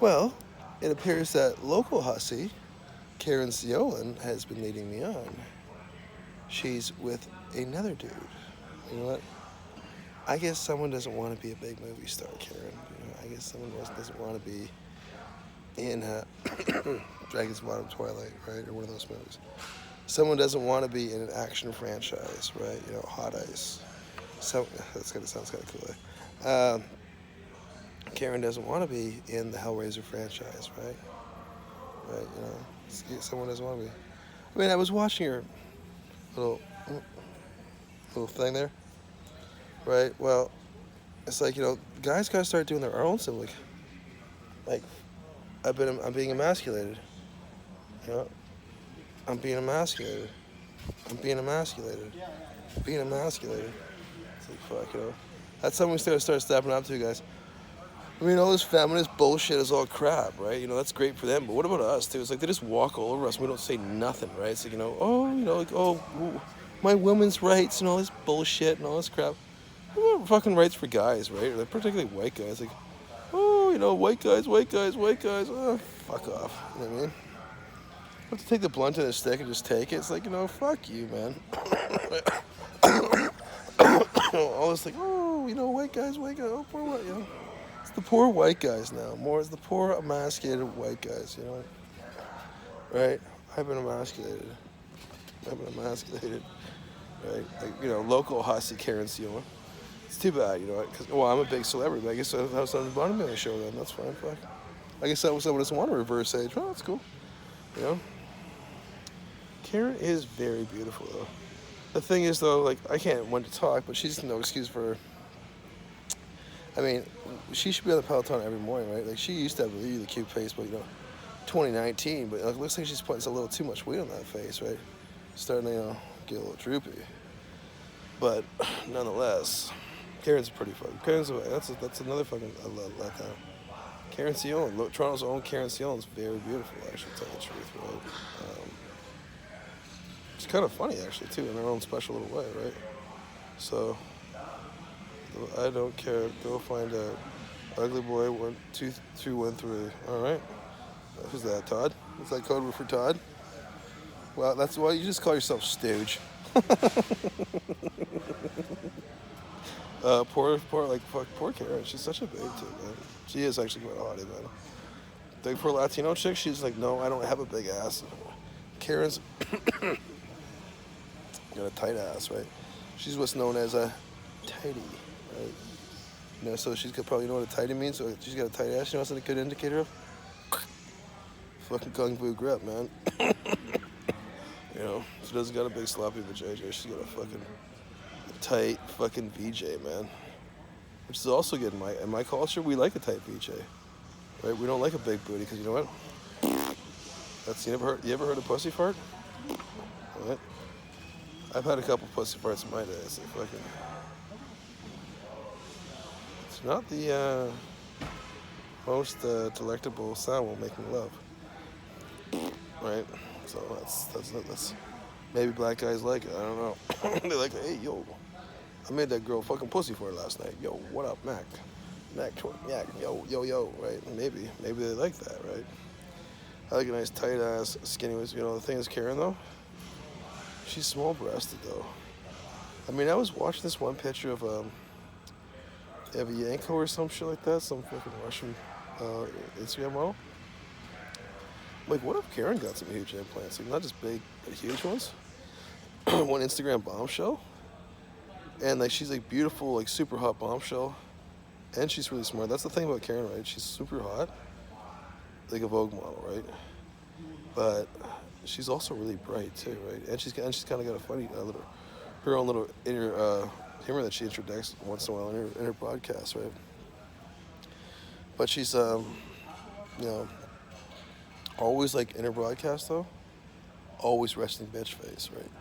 Well, it appears that local hussy, Caryn Ceoiln, has been leading me on. She's with another dude. You know what? I guess someone doesn't want to be a big movie star, Caryn. I guess someone doesn't want to be in Dragon's Bottom Twilight, right? Or one of those movies. Someone doesn't want to be in an action franchise, right? Hot ice. So that's kind of sounds kind of cool. Caryn doesn't want to be in the Hellraiser franchise, right? Right, someone doesn't want to be. I mean, I was watching your little little thing there, right? Well, it's like guys gotta start doing their own stuff. Like I'm being emasculated. You know, I'm being emasculated. I'm being emasculated. Being emasculated. It's like fuck, That's something we gotta start stepping up to, guys. I mean, all this feminist bullshit is all crap, right? That's great for them, but what about us, too? It's like they just walk all over us and we don't say nothing, right? It's like, my women's rights and all this bullshit and all this crap. What about fucking rights for guys, right? Or particularly white guys. Like, white guys. Oh, fuck off. You know what I mean? Have to take the blunt of the stick and just take it. It's like, fuck you, man. All this like, white guys, oh, poor white, It's the poor white guys now. It's the poor emasculated white guys, Right? I've been emasculated. Right? Like, local hussy Caryn Ceoiln. It's too bad, because, I'm a big celebrity, but I guess I have something to be on the show then. That's fine, fuck. I guess that was someone doesn't want to reverse age. Well, that's cool. Caryn is very beautiful, though. The thing is, though, like, I can't want to talk, but she's no excuse for... I mean, she should be on the Peloton every morning, right? Like, she used to have really cute face, but, 2019, but it looks like she's putting a little too much weight on that face, right? Starting to, get a little droopy. But, nonetheless, Caryn's pretty fucking... That's another fucking letdown. Caryn Ceoiln, Toronto's own Caryn Ceoiln is very beautiful, actually, to tell you the truth, right? It's kind of funny, actually, too, in her own special little way, right? So... I don't care. Go find a ugly boy 12313. All right. Who's that? Todd? Is that code word for Todd? Well, that's why you just call yourself Stooge. Poor Caryn. She's such a babe too, man. She is actually quite a hottie, man. Like for a Latino chick, she's like, no, I don't have a big ass. Caryn's got a tight ass, right? She's what's known as a tighty. Right. So she's probably know what a tighty means. So she's got a tight ass. What's a good indicator of? Fucking kung fu grip, man. She doesn't got a big sloppy vajayjay. She's got a fucking tight fucking VJ, man. Which is also good in my culture. We like a tight VJ, right? We don't like a big booty because you know what? You ever heard of pussy fart? Right? I've had a couple pussy farts in my day. It's like fucking. Not the most delectable sound while making love, right? So that's maybe black guys like it. I don't know. They're like, hey, yo, I made that girl fucking pussy for her last night. Yo, what up, Mac, yo, right? Maybe they like that, right? I like a nice tight ass, skinny. The thing is, Caryn though, she's small breasted though. I mean, I was watching this one picture of Yanko or some shit like that, some fucking Russian Instagram model. Like, what if Caryn got some huge implants? Like, not just big, but huge ones? One Instagram bombshell. And, like, she's, like, beautiful, like, super hot bombshell. And she's really smart. That's the thing about Caryn, right? She's super hot. Like a Vogue model, right? But she's also really bright, too, right? And she's kind of got a funny her own little inner... humor that she introduced once in a while in her podcast, right? But she's, always like in her broadcast though, always resting bitch face, right?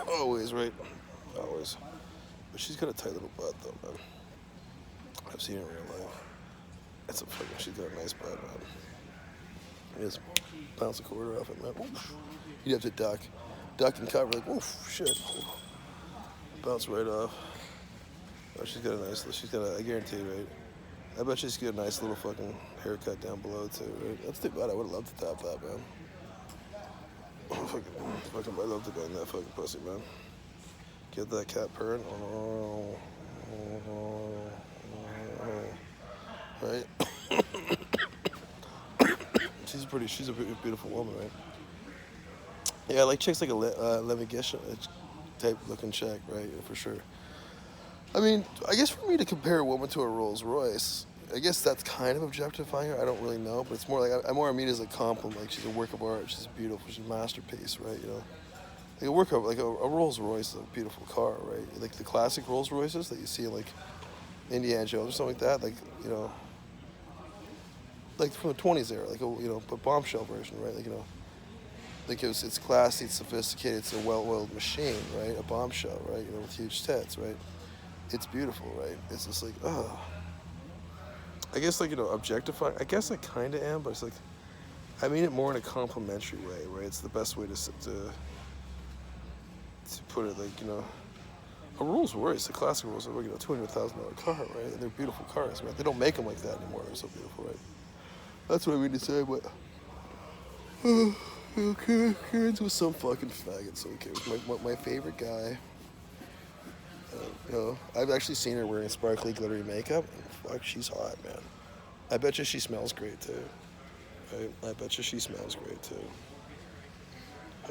Always, right? Always. But she's got a tight little butt though, man. I've seen her in real life. She's got a nice butt, man. You just bounce a quarter off it, man. Oof. You'd have to duck and cover, like, oof, shit. Oof. Bounce right off. Oh, I guarantee, right? I bet she's get a nice little fucking haircut down below too. Right? That's too bad. I would love to tap that, man. fucking, I love to bang that fucking pussy, man. Get that cat purring. Right? She's a beautiful woman, right? Yeah, I like chicks like a Lemmy Gish type looking chick, right? For sure. I mean, I guess for me to compare a woman to a Rolls Royce, I guess that's kind of objectifying her. I don't really know, but it's more like I more mean it as a compliment. Like she's a work of art. She's beautiful. She's a masterpiece, right? You know, like a work of like a Rolls Royce is a beautiful car, right? Like the classic Rolls Royces that you see in like Indiana Jones or something like that. Like you know, like from the '20s era, like a a bombshell version, right? Like like it's classy, it's sophisticated, it's a well-oiled machine, right? A bombshell, right? With huge tits, right? It's beautiful, right? It's just like, oh. I guess like objectifying. I guess I kind of am, but it's like I mean it more in a complimentary way, right? It's the best way to put it. Like a Rolls Royce, a classic Rolls Royce, $200,000 car, right? And they're beautiful cars, right? They don't make them like that anymore. They're so beautiful, right? That's what I mean to say, but. Caryn's with some fucking faggot, so who cares? My favorite guy. I've actually seen her wearing sparkly, glittery makeup. And fuck, she's hot, man. I bet you she smells great too. Right? I bet you she smells great too.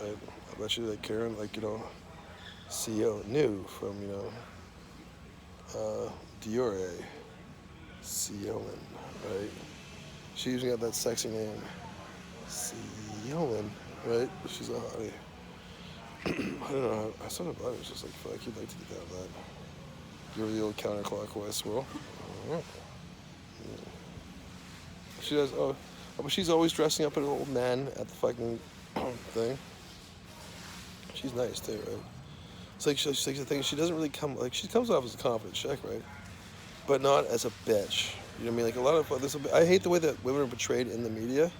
Right? I bet you that Caryn, Ceoiln knew from Dior, Ceoiln, right? She usually got that sexy name, Ceoiln, right? She's a hottie. I don't know. I said about it. It's just like, fuck, you'd like to get down that. Give her the old counterclockwise swirl. She does. Oh, but she's always dressing up as an old man at the fucking thing. She's nice too, right? It's like she's like the thing. She doesn't really come like she comes off as a confident chick, right? But not as a bitch. You know what I mean? Like a lot of this. I hate the way that women are portrayed in the media.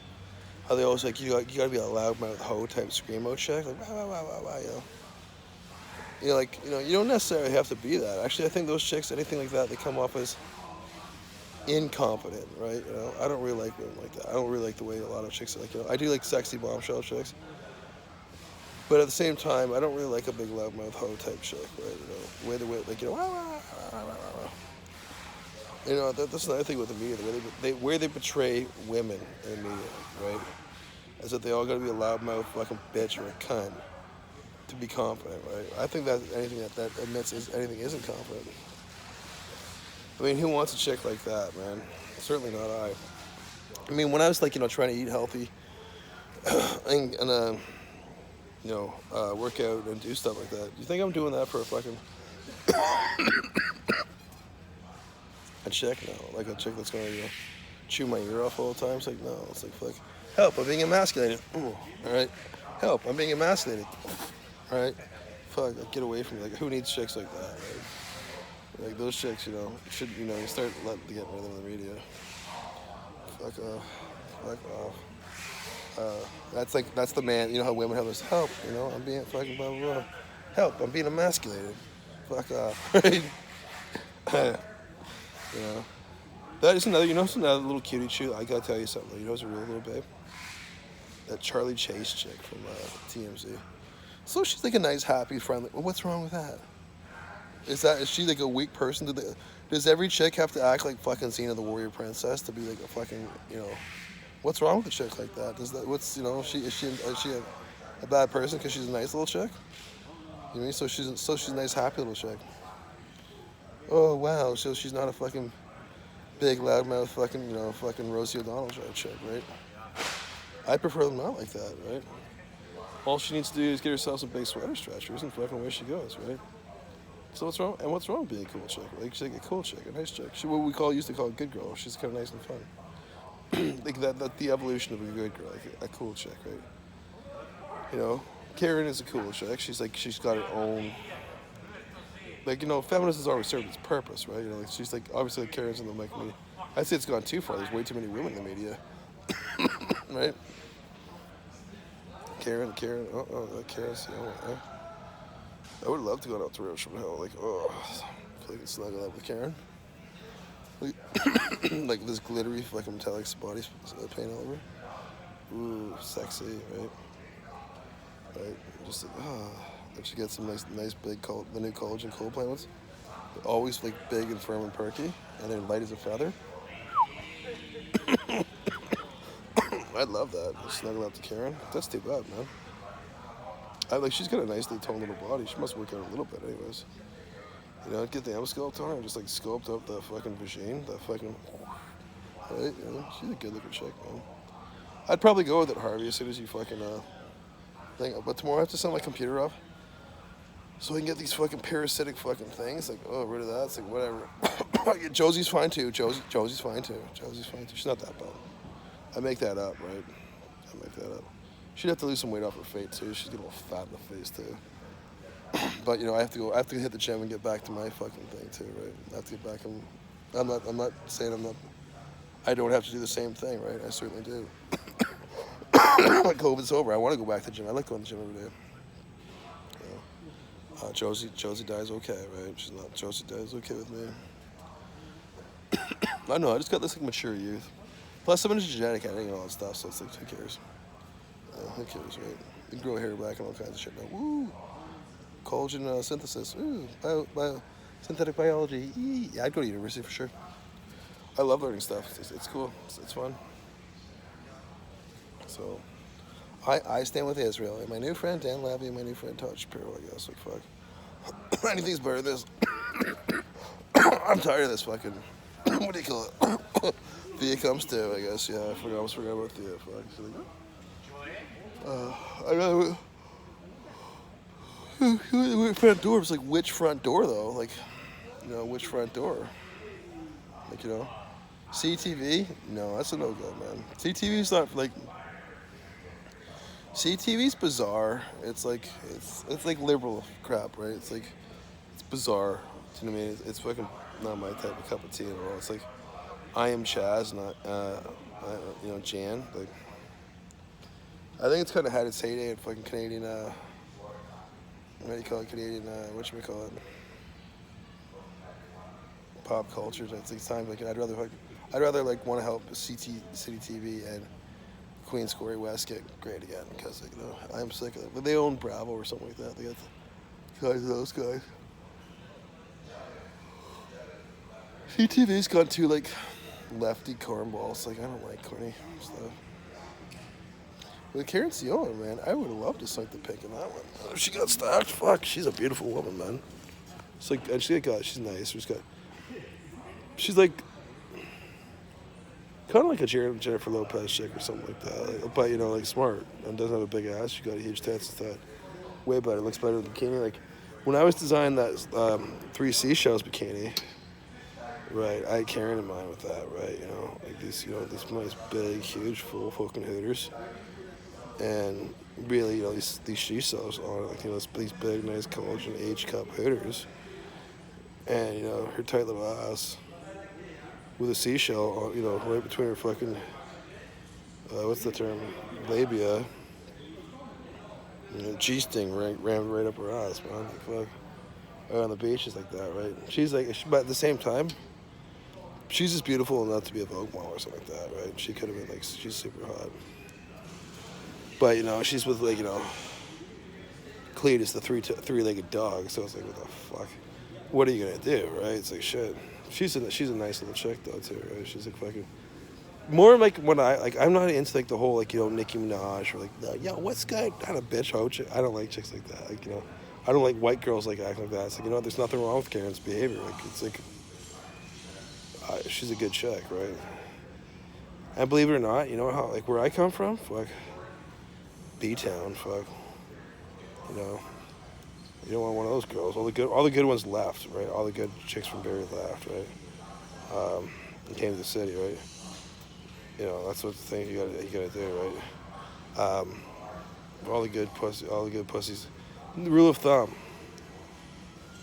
How they always like you gotta be a loudmouth hoe type screamo chick, like wah, wah, wah, wah, you don't necessarily have to be that. Actually, I think those chicks, anything like that, they come off as incompetent, right? I don't really like women like that. I don't really like the way a lot of chicks are like. I do like sexy bombshell chicks, but at the same time, I don't really like a big loudmouth hoe type chick, right? The way like wah, wah, wah, wah, wah. That's another thing with the media, the way they portray women in the media, right? Is that they all gotta be a loudmouth fucking bitch or a cunt to be confident, right? I think that anything that admits anything isn't confident. I mean, who wants a chick like that, man? Certainly not I. I mean, when I was like, trying to eat healthy and work out and do stuff like that, do you think I'm doing that for a fucking a chick? No, like a chick that's gonna chew my ear off all the time. It's like no, it's like fuck. Help! I'm being emasculated. Ooh, all right. Help! I'm being emasculated. All right. Fuck! Get away from me. Like who needs chicks like that? Right? Like those chicks, should you start letting get rid of them in the media. Fuck off. Fuck off. That's the man. You know how women have this help. I'm being fucking blah blah blah. Help! I'm being emasculated. Fuck off. Right? That is another, it's another little cutie chew. I gotta tell you something. It's a real little babe. That Charlie Chase chick from TMZ. So she's like a nice, happy, friendly. Well, what's wrong with that? Is she like a weak person? Does every chick have to act like fucking Xena the Warrior Princess to be like a fucking, what's wrong with a chick like that? Is she a bad person because she's a nice little chick? You know what I mean? So she's a nice, happy little chick. Oh wow, so she's not a fucking big loudmouth fucking Rosie O'Donnell chick, right? I prefer them not like that, right? All she needs to do is get herself some big sweater stretchers and fucking away she goes, right? So what's wrong? And what's wrong with being a cool chick? Like she's like a cool chick, a nice chick. She used to call a good girl. She's kind of nice and fun. Like that the evolution of a good girl, like a cool chick, right? Caryn is a cool chick. She's got her own. Feminism has always served its purpose, right? She's like, obviously, Caryn's in the media. I'd say it's gone too far. There's way too many women in the media, right? Caryn, Caryn's I would love to go out to Rose from Hell, so I can snuggle up with Caryn. Like, like this glittery, like metallic body paint all over. Ooh, sexy, right? Right, just like, Then she gets some nice big, the new collagen cold plants. They're always like big and firm and perky, and they're light as a feather. I love that. Just snuggle up to Caryn. That's too bad, man. She's got a nicely toned little body. She must work out a little bit, anyways. You know, get the M sculpt on her and just like sculpt up the fucking vagine, the fucking. Right? You know, she's a good looking chick, man. I'd probably go with it, Harvey, as soon as you fucking thing. But tomorrow I have to send my computer off so I can get these fucking parasitic fucking things. Like, oh, rid of that. It's like whatever. Josie's fine too. Josie's fine too. Josie's fine too. She's not that bad. I make that up, right? I make that up. She'd have to lose some weight off her face too. She's getting a little fat in the face too. But you know, I have to hit the gym and get back to my fucking thing too, right? I have to get back and I'm not saying I don't have to do the same thing, right? I certainly do. When COVID's over, I want to go back to the gym. I like going to the gym every day. You know, Josie dies okay, right? Josie dies okay with me. I know, I just got this like mature youth. Plus, some of it's genetic editing and all that stuff, so it's like, who cares? Who cares, right? You can grow hair back and all kinds of shit now. Woo! Collagen synthesis. Ooh, synthetic biology. Yeah, I'd go to university for sure. I love learning stuff. It's cool. It's fun. So, I stand with Israel. And my new friend Dan Levy and my new friend Todd Shapiro, I guess. Like, fuck. Anything's better than this. I'm tired of this fucking. What do you call it? Thea comes to, I guess. Yeah, I almost forgot about Thea. Fuck. So, I gotta. Front door. It's like, which front door though? Like, you know, which front door? Like, you know, CTV? No, that's a no go, man. CTV's not like. CTV's bizarre. It's like liberal crap, right? It's like it's bizarre. Do you know what I mean? It's fucking not my type of cup of tea at all. It's like I am Chaz, not you know, Jan. Like I think it's kind of had its heyday in fucking Canadian. What do you call it? Canadian. Whatchamacallit? Pop culture. It's times like I'd rather like want to help City TV and Queen's Corey West get great again because like, you know, I'm sick of it. But they own Bravo or something like that. They got those guys. CTV's gone too like lefty cornballs. Like I don't like corny stuff. With Caryn Ceoiln, man, I would have loved to sink the pick in that one. If she got stacked, fuck, she's a beautiful woman, man. It's like, and she's nice. She's like, kind of like a Jennifer Lopez chick or something like that. Like, but, you know, like smart and doesn't have a big ass. She got a huge tits and that. Way better. Looks better than bikini. Like, when I was designing that 3 Seashells bikini, right, I had Caryn in mind with that, right? You know, like these nice, big, huge, full fucking hooters. And really, you know, these seashells are like, you know, these big, nice collagen H-cup hooters. And, you know, her tight little ass with a seashell, you know, right between her fucking, what's the term, labia. You know, G-sting rammed right up her ass, man. Like, fuck. Right on the beach is like that, right? She's like, but at the same time, she's just beautiful enough to be a Vogue model or something like that, right? She could have been like, she's super hot. But, you know, she's with, like, you know, Cletus, the three-legged dog. So it's like, what the fuck? What are you going to do, right? It's like, shit. She's a nice little chick, though, too, right? She's, like, fucking... More like when I'm not into, like, the whole, like, you know, Nicki Minaj or, like, yo, what's good? Not a bitch, ho chick. I don't like chicks like that. Like, you know, I don't like white girls, like, acting like that. It's like, you know, there's nothing wrong with Caryn's behavior. Like, it's like... she's a good chick, right? And believe it or not, you know how, like, where I come from? Fuck... B-town, fuck. You know, you don't want one of those girls. All the good ones left, right? All the good chicks from Barrie left, right? And came to the city, right? You know, that's what the thing you gotta do, right? All the good pussies. The rule of thumb.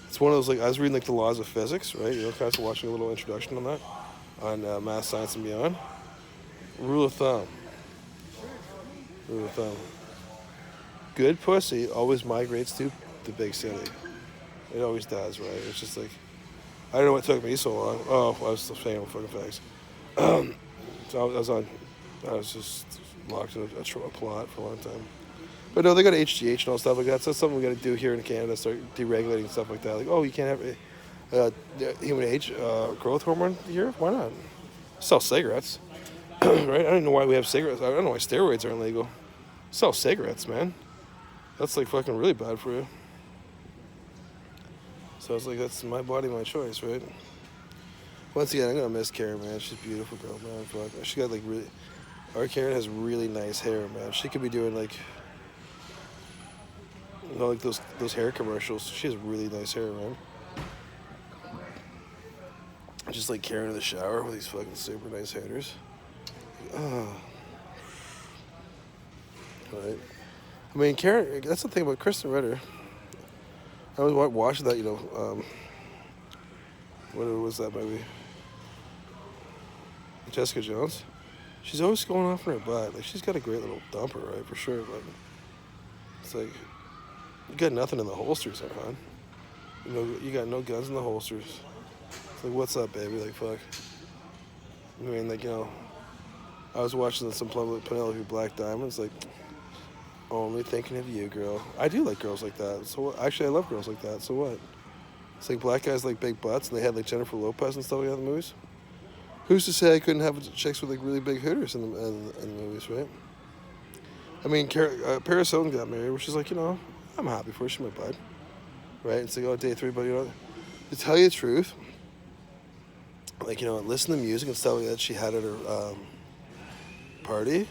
It's one of those, like, I was reading like the laws of physics, right? You know, kind of watching a little introduction on that, on Math, Science, and Beyond. Rule of thumb. Rule of thumb. Good pussy always migrates to the big city. It always does, right? It's just like, I don't know what took me so long. Oh, I was still saying fucking facts. So I was just locked in a plot for a long time. But no, they got HGH and all stuff like that. So that's something we got to do here in Canada. Start deregulating stuff like that. Like, oh, you can't have human age growth hormone here. Why not? Sell cigarettes, right? I don't know why we have cigarettes. I don't know why steroids aren't legal. Sell cigarettes, man. That's like fucking really bad for you. So I was like, that's my body, my choice, right? Once again, I'm gonna miss Caryn, man. She's a beautiful girl, man. Fuck. She got like really. Our Caryn has really nice hair, man. She could be doing like, you know, like those hair commercials. She has really nice hair, man. Just like Caryn in the shower with these fucking super nice haters. Oh. Right. I mean, Caryn. That's the thing about Kristen Ritter. I was watching that, you know. What was that movie? Jessica Jones. She's always going off in her butt. Like, she's got a great little dumper, right, for sure. But it's like, you got nothing in the holsters there, hon. You know, you got no guns in the holsters. It's like, what's up, baby? Like, fuck. I mean, like, you know, I was watching some Penelope Black Diamonds, like, only thinking of you, girl. I do like girls like that. So what? Actually, I love girls like that. So what? It's like black guys like big butts, and they had like Jennifer Lopez and stuff like that in the movies. Who's to say I couldn't have chicks with like really big hooters in the movies, right? I mean, Paris Hilton got married, which is like, you know, I'm happy for her. She's my bud, right? It's like, oh, day 3, but you know, to tell you the truth, like, you know, listen to music and stuff like that she had at her party.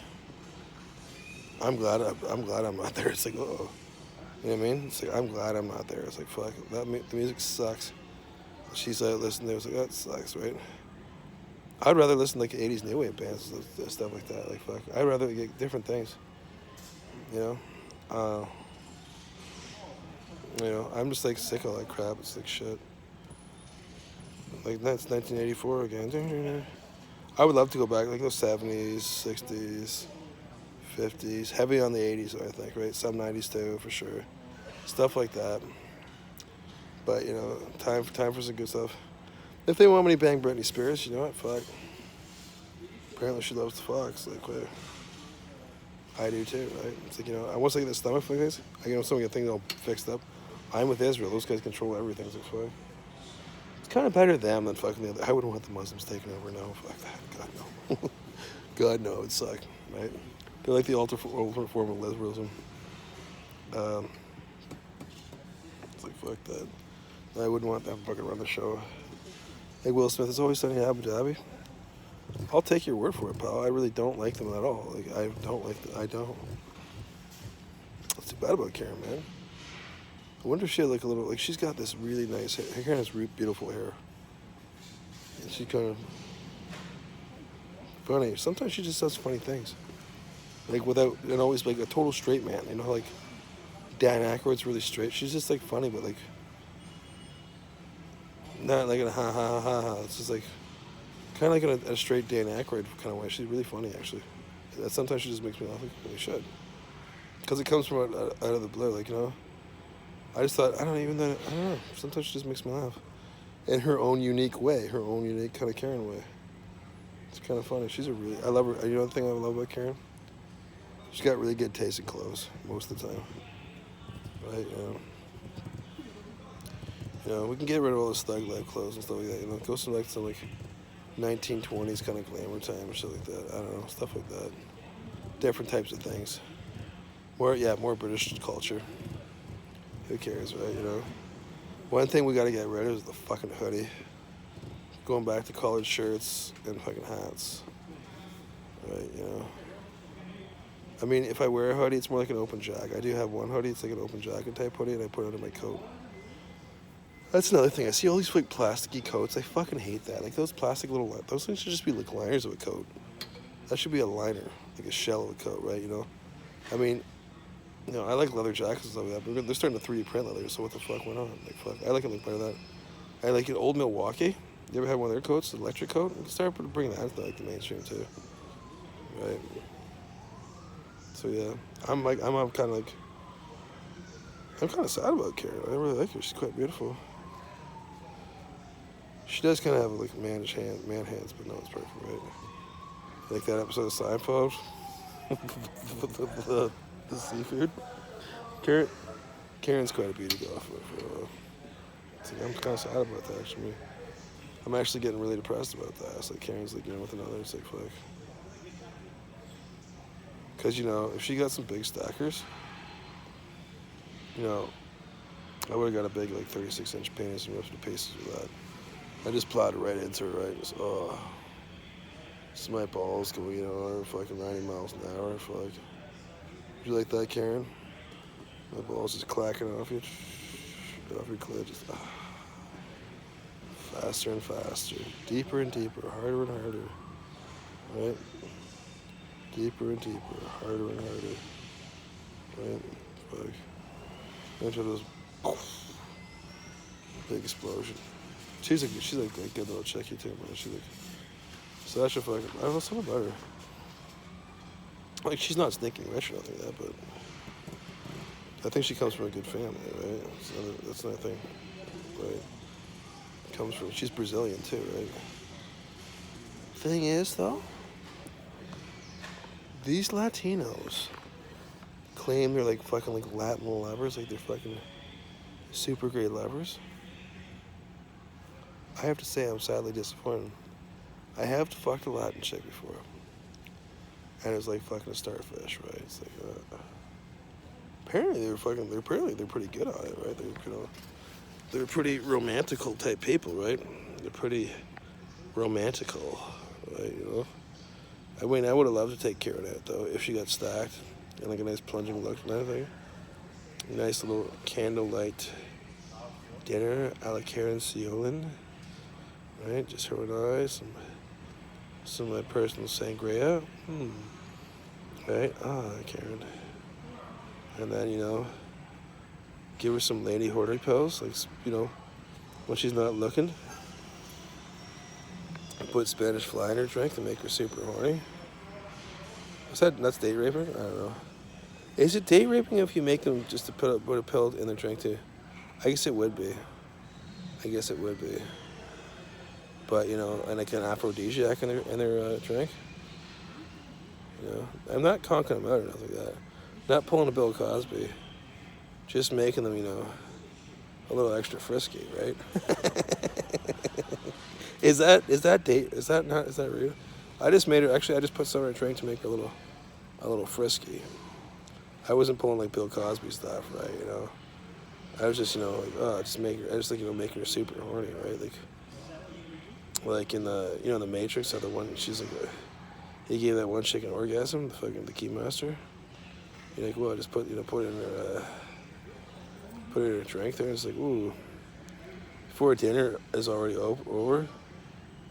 I'm glad I'm not there. It's like, oh, you know what I mean? It's like, I'm glad I'm not there. It's like, fuck, the music sucks. She's like, listening there. It's like, that sucks, right? I'd rather listen to like 80s new wave bands and stuff like that. Like, fuck, I'd rather get different things. You know, I'm just like sick of that crap. It's like shit. Like that's 1984 again. I would love to go back, like those 70s, 60s. 50s, heavy on the 80s, I think, right? Some 90s too, for sure. Stuff like that. But, you know, time for some good stuff. If they want me to bang Britney Spears, you know what? Fuck. Apparently she loves the fox. Like, wait. I do too, right? It's like, you know, once I get the stomach like this, I get some of the things all fixed up. I'm with Israel. Those guys control everything. So fuck. It's kind of better them than fucking the other. I wouldn't want the Muslims taking over. No, fuck that. God, no. God, no. It'd suck, right? They're like the ultimate form of lesbianism. It's like, fuck that. I wouldn't want them fucking run the show. Hey, Will Smith, it's always sunny in Abu Dhabi. I'll take your word for it, pal. I really don't like them at all. Like, I don't. What's too bad about Caryn, man? I wonder if she had like a little, like, she's got this really nice hair. Caryn has beautiful hair. And she kind of funny. Sometimes she just does funny things. Like, without, and always like a total straight man. You know, like Dan Aykroyd's really straight. She's just like funny, but like not like in a ha ha ha ha. It's just like kind of like in a straight Dan Aykroyd kind of way. She's really funny, actually. Sometimes she just makes me laugh. Like, really should, because it comes from out of the blue. Like, you know, I just thought, I don't know. Sometimes she just makes me laugh in her own unique way, her own unique kind of Caryn way. It's kind of funny. I love her. You know the thing I love about Caryn? She's got really good taste in clothes most of the time, right? You know, we can get rid of all this thug life clothes and stuff like that. You know, go some like 1920s kind of glamour time or shit like that. I don't know, stuff like that. Different types of things. More British culture. Who cares, right? You know, one thing we got to get rid of is the fucking hoodie. Going back to collared shirts and fucking hats, right? You know. I mean, if I wear a hoodie, it's more like an open jacket. I do have one hoodie. It's like an open jacket type hoodie, and I put it under my coat. That's another thing. I see all these like plasticky coats. I fucking hate that. Like those plastic those things should just be like liners of a coat. That should be a liner, like a shell of a coat, right? You know. I mean, you know, I like leather jackets and stuff like that, but they're starting to 3D print leather. So what the fuck went on? Like, fuck. I like it like better than that. I like an old Milwaukee. You ever had one of their coats, the electric coat? You can start bringing that into like the mainstream too, right? So yeah, I'm kind of sad about Caryn. I really like her. She's quite beautiful. She does kind of have like man hands, but no, it's perfect, right? Like that episode of Seinfeld, the seafood. Caryn's quite a beauty to go for. It's like, I'm kind of sad about that actually. I'm actually getting really depressed about that. It's like Caryn's like, with another. It's like fuck. Because if she got some big stackers, I would have got a big like 36-inch penis and ripped to pieces with that. I just plowed it right into her, right? Just, just my balls going, fucking 90 miles an hour. Fuck. Would you like that, Caryn? My balls just clacking off your clit. Just, faster and faster. Deeper and deeper. Harder and harder. Right? Deeper and deeper. Harder and harder. Right? Fuck. Into those big explosion. She's like a good little chickie too, man. She's like, so that should fucking, I don't know, something about her. Like, she's not sneaking rich or nothing like that, but I think she comes from a good family, right? That's another thing, right? She's Brazilian too, right? Thing is, though, these Latinos claim they're like fucking like Latin lovers, like they're fucking super great lovers. I have to say I'm sadly disappointed. I have fucked a Latin chick before, and it was like fucking a starfish, right? It's like apparently they're pretty good on it, right? They're pretty romantical type people, right? They're pretty romantical, right? I mean, I would have loved to take Caryn out though if she got stacked and like a nice plunging look and everything. A nice little candlelight dinner a la Caryn Ceoiln, right? Just her and I, some of my personal sangria, right? Caryn. And then give her some lady hoarder pills, like when she's not looking. Put Spanish fly in her drink to make her super horny. That's date raping? I don't know. Is it date raping if you make them just to put a pill in their drink too? I guess it would be. But and like an aphrodisiac in their drink. I'm not conking them out or nothing like that. Not pulling a Bill Cosby. Just making them, a little extra frisky, right? Is that real? I just put some in her drink to make her a little frisky. I wasn't pulling like Bill Cosby stuff, right? I was just making her super horny, right? Like in the Matrix, the one she's like, he gave that one chick an orgasm, the keymaster. You're like, well, just put it in her drink there. And it's like, ooh, before dinner is already over,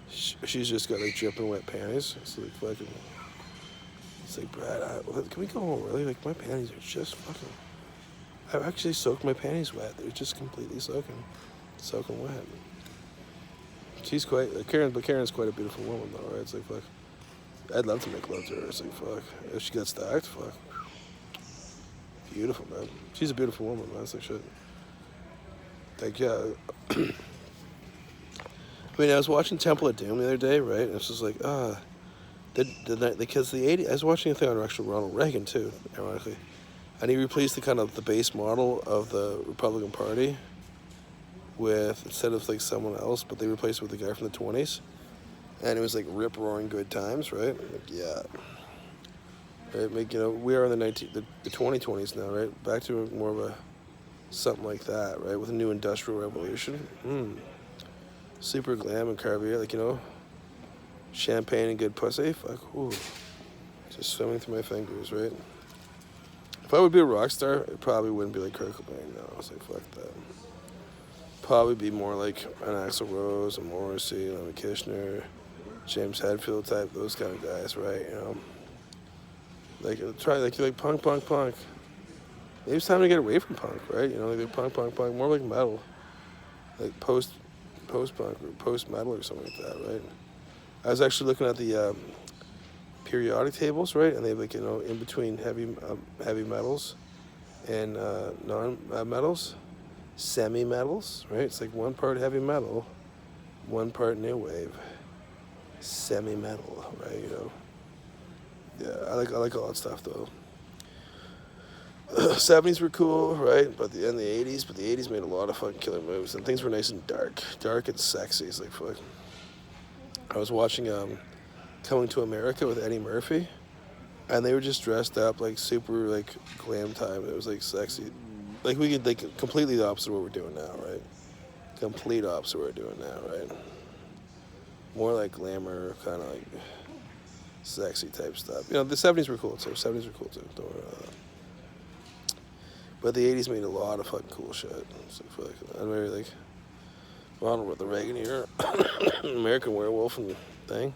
she's just got like dripping wet panties. It's like fucking. It's like, Brad, can we go home early? Like, my panties are just fucking. I've actually soaked my panties wet. They're just completely soaking wet. She's quite Caryn's quite a beautiful woman though, right? It's like fuck. I'd love to make love to her. It's like fuck. If she got stacked, fuck. Beautiful, man. She's a beautiful woman, man. It's like shit. Like yeah. I mean, I was watching Temple of Doom the other day, right? And it's just like because the 80s. I was watching a thing on actual Ronald Reagan too, ironically. And he replaced the base model of the Republican Party with, instead of like someone else, but they replaced it with the guy from the 20s. And it was like rip-roaring good times, right? Like, yeah. Right, like, we are in the 2020s now, right? Back to more of something like that, right? With a new industrial revolution. Super glam and carbier, like, champagne and good pussy. Fuck, ooh. Just swimming through my fingers, right? If I would be a rock star, it probably wouldn't be like Kurt Cobain. No, I was like, fuck that. Probably be more like an Axl Rose, a Morrissey, Lemmy Kishner, James Hetfield type, those kind of guys, right? Like you like punk. Maybe it's time to get away from punk, right? Like punk, more like metal, like post punk or post metal or something like that, right? I was actually looking at the periodic tables, right? And they have in between heavy metals and non metals, semi metals, right? It's like one part heavy metal, one part new wave, semi-metal, right? You know. Yeah, I like all that stuff though. 70s were cool, right? But the 80s, but the 80s made a lot of fucking killer moves, and things were nice and dark and sexy. It's like fuck. I was watching Coming to America with Eddie Murphy, and they were just dressed up like super like glam time. It was like sexy, like we could like completely the opposite of what we're doing now, right? Complete opposite of what we're doing now, right? More like glamour, kind of like sexy type stuff. You know, the 70s were cool too. 70s were cool too. Don't worry about that. But the 80s made a lot of fucking cool shit. So fuck, I'm very like Ronald with the Reagan era, American Werewolf and thing.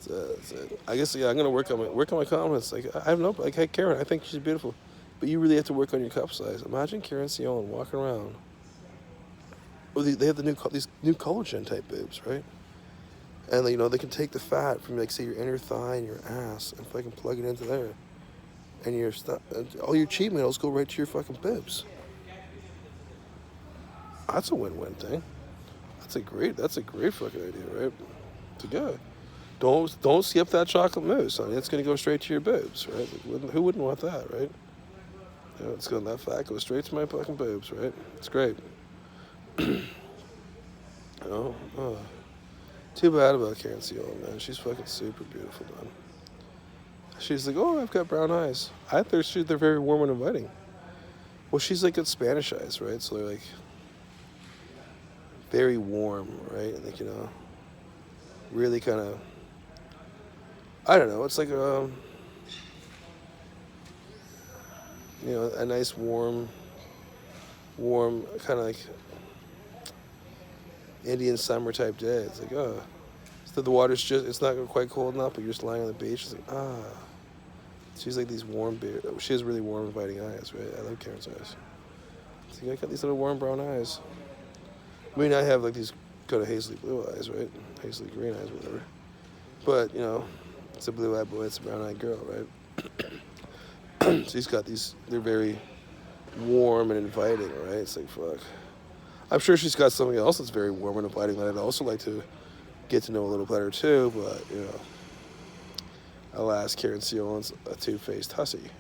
That's it. I guess yeah, I'm gonna work on my confidence. Like I have no like, hey Caryn, I think she's beautiful, but you really have to work on your cup size. Imagine Caryn Ceoiln walking around. Oh, they have these new collagen type boobs, right? And you know they can take the fat from like say your inner thigh and your ass and fucking plug it into there, and your stuff, all your cheat meals go right to your fucking boobs. That's a win-win thing. That's a great fucking idea, right? It's a good. Don't skip that chocolate mousse, honey. It's gonna go straight to your boobs, right? Like, who wouldn't want that, right? You know, it's going that fat goes straight to my fucking boobs, right? It's great. Oh, too bad about Caryn Ceoiln, man. She's fucking super beautiful, man. She's like, oh, I've got brown eyes. I think they're very warm and inviting. Well, she's like got Spanish eyes, right? So they're like very warm, right? And like, you know, really kind of, I don't know. It's like you know, a nice warm, kind of like Indian summer type day. It's like, oh, so the water's it's not quite cold enough, but you're just lying on the beach. It's like, ah. She's like these she has really warm, inviting eyes, right? I love Caryn's eyes. So I got these little warm brown eyes. I mean, I have like these kind of hazily blue eyes, right? Hazily green eyes, whatever. But, you know, it's a blue-eyed boy, it's a brown-eyed girl, right? She's got they're very warm and inviting, right? It's like, fuck. I'm sure she's got something else that's very warm and inviting that I'd also like to get to know a little better too, but, you know, alas, Caryn Ceoiln's a two-faced hussy.